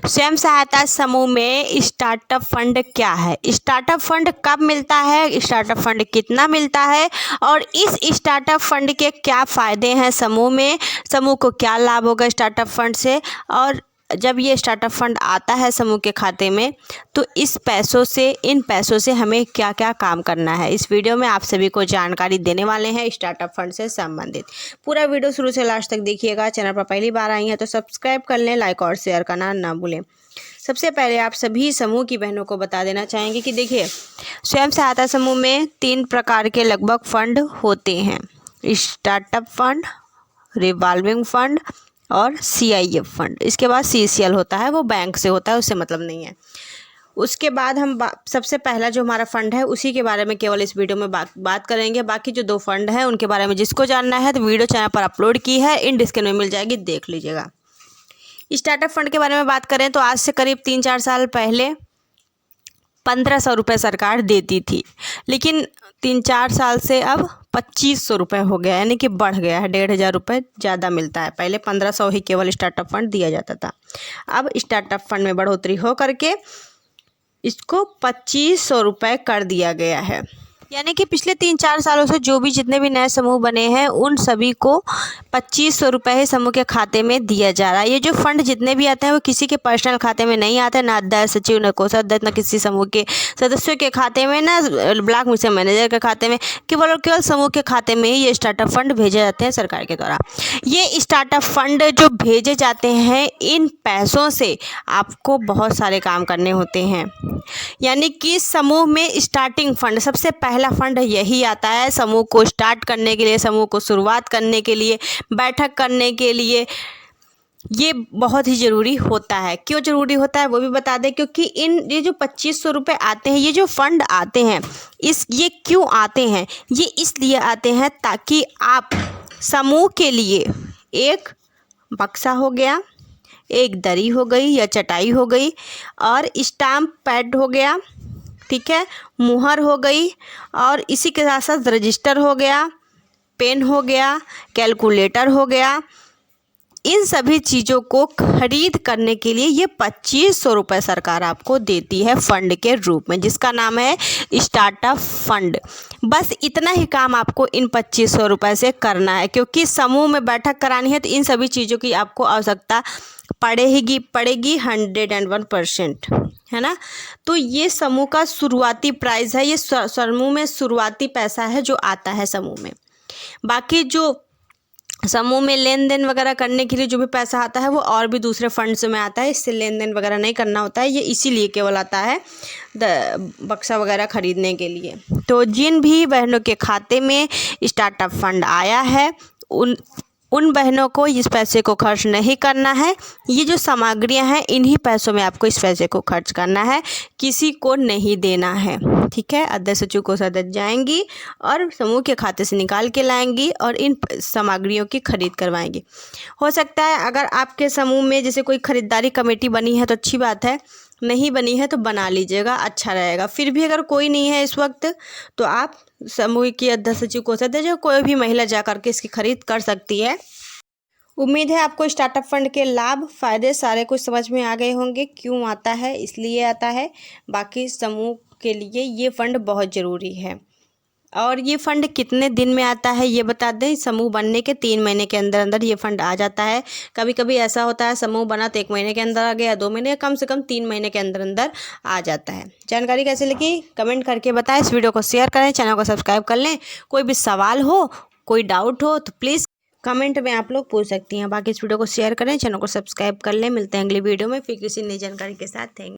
स्वयं सहायता समूह में स्टार्टअप फंड क्या है, स्टार्टअप फंड कब मिलता है, स्टार्टअप फंड कितना मिलता है और इस स्टार्टअप फंड के क्या फ़ायदे हैं समूह को क्या लाभ होगा स्टार्टअप फंड से, और जब ये स्टार्टअप फंड आता है समूह के खाते में तो इन पैसों से हमें क्या क्या काम करना है, इस वीडियो में आप सभी को जानकारी देने वाले हैं स्टार्टअप फंड से संबंधित। पूरा वीडियो शुरू से लास्ट तक देखिएगा। चैनल पर पहली बार आई हैं तो सब्सक्राइब कर लें, लाइक और शेयर करना ना भूलें। सबसे पहले आप सभी समूह की बहनों को बता देना चाहेंगे कि देखिए, स्वयं सहायता समूह में 3 प्रकार के लगभग फंड होते हैं, स्टार्टअप फंड, रिवॉल्विंग फंड और CIF फंड। इसके बाद CCL होता है, वो बैंक से होता है, उससे मतलब नहीं है। उसके बाद हम सबसे पहला जो हमारा फ़ंड है उसी के बारे में केवल इस वीडियो में बात करेंगे। बाकी जो 2 फंड हैं उनके बारे में जिसको जानना है तो वीडियो चैनल पर अपलोड की है, इन डिस्क्रिप्शन में मिल जाएगी, देख लीजिएगा। स्टार्टअप फंड के बारे में बात करें तो आज से करीब 3-4 साल पहले 1500 रुपये सरकार देती थी, लेकिन 3-4 साल से अब 2500 रुपये हो गया, यानी कि बढ़ गया है, 1500 रुपये ज़्यादा मिलता है। पहले 1500 ही केवल स्टार्टअप फंड दिया जाता था, अब स्टार्टअप फंड में बढ़ोतरी हो करके इसको 2500 रुपये कर दिया गया है। यानी कि पिछले 3-4 सालों से जो भी जितने भी नए समूह बने हैं उन सभी को 2500 रुपये ही समूह के खाते में दिया जा रहा है। ये जो फंड जितने भी आते हैं वो किसी के पर्सनल खाते में नहीं आते, ना अध्यक्ष सचिव, न कोषाध्यक्ष, न किसी समूह के सदस्यों के खाते में, ना ब्लॉक मिशन मैनेजर के खाते में, केवल समूह के खाते में ही ये स्टार्टअप फंड भेजे जाते हैं सरकार के द्वारा। ये स्टार्टअप फंड जो भेजे जाते हैं, इन पैसों से आपको बहुत सारे काम करने होते हैं। यानी कि समूह में स्टार्टिंग फंड, सबसे पहला फंड यही आता है समूह को स्टार्ट करने के लिए, समूह को शुरुआत करने के लिए, बैठक करने के लिए। ये बहुत ही ज़रूरी होता है। क्यों ज़रूरी होता है वो भी बता दें, क्योंकि ये जो 2500 रुपये आते हैं, ये जो फंड आते हैं, ये क्यों आते हैं, ये इसलिए आते हैं ताकि आप समूह के लिए एक बक्सा हो गया, एक दरी हो गई या चटाई हो गई, और स्टाम्प पैड हो गया, ठीक है, मुहर हो गई, और इसी के साथ साथ रजिस्टर हो गया, पेन हो गया, कैलकुलेटर हो गया। इन सभी चीज़ों को खरीद करने के लिए ये 2500 रुपये सरकार आपको देती है फंड के रूप में, जिसका नाम है स्टार्टअप फंड। बस इतना ही काम आपको इन 2500 रुपये से करना है, क्योंकि समूह में बैठक करानी है तो इन सभी चीज़ों की आपको आवश्यकता पड़ेगी 101%, है ना। तो ये समूह का शुरुआती प्राइस है, ये समूह में शुरुआती पैसा है जो आता है समूह में। बाकी जो समूह में लेन देन वगैरह करने के लिए जो भी पैसा आता है वो और भी दूसरे फंड्स में आता है, इससे लेन देन वगैरह नहीं करना होता है, ये इसीलिए केवल आता है बक्सा वगैरह खरीदने के लिए। तो जिन भी बहनों के खाते में स्टार्टअप फंड आया है उन बहनों को इस पैसे को खर्च नहीं करना है। ये जो सामग्रियां हैं इन्हीं पैसों में आपको इस पैसे को खर्च करना है, किसी को नहीं देना है, ठीक है। अध्यक्ष सचिव कोषाध्यक्ष जाएंगी और समूह के खाते से निकाल के लाएंगी और इन सामग्रियों की खरीद करवाएंगी। हो सकता है अगर आपके समूह में जैसे कोई खरीदारी कमेटी बनी है तो अच्छी बात है, नहीं बनी है तो बना लीजिएगा, अच्छा रहेगा। फिर भी अगर कोई नहीं है इस वक्त तो आप समूह की अध्यक्ष सचिव कोषाध्यक्ष जो कोई भी महिला जा करके इसकी खरीद कर सकती है। उम्मीद है आपको स्टार्टअप फंड के लाभ फायदे सारे कुछ समझ में आ गए होंगे, क्यों आता है, इसलिए आता है। बाकी समूह के लिए ये फंड बहुत ज़रूरी है। और ये फ़ंड कितने दिन में आता है ये बता दें। समूह बनने के 3 महीने के अंदर अंदर ये फ़ंड आ जाता है। कभी कभी ऐसा होता है समूह बना तो 1 महीने के अंदर आ गया, 2 महीने, कम से कम 3 महीने के अंदर अंदर आ जाता है। जानकारी कैसे लगी कमेंट करके बताएं, इस वीडियो को शेयर करें, चैनल को सब्सक्राइब कर लें। कोई भी सवाल हो, कोई डाउट हो तो प्लीज़ कमेंट में आप लोग पूछ सकती हैं। बाकी इस वीडियो को शेयर करें, चैनल को सब्सक्राइब कर लें। मिलते हैं अगली वीडियो में फिर किसी नई जानकारी के साथ। थैंक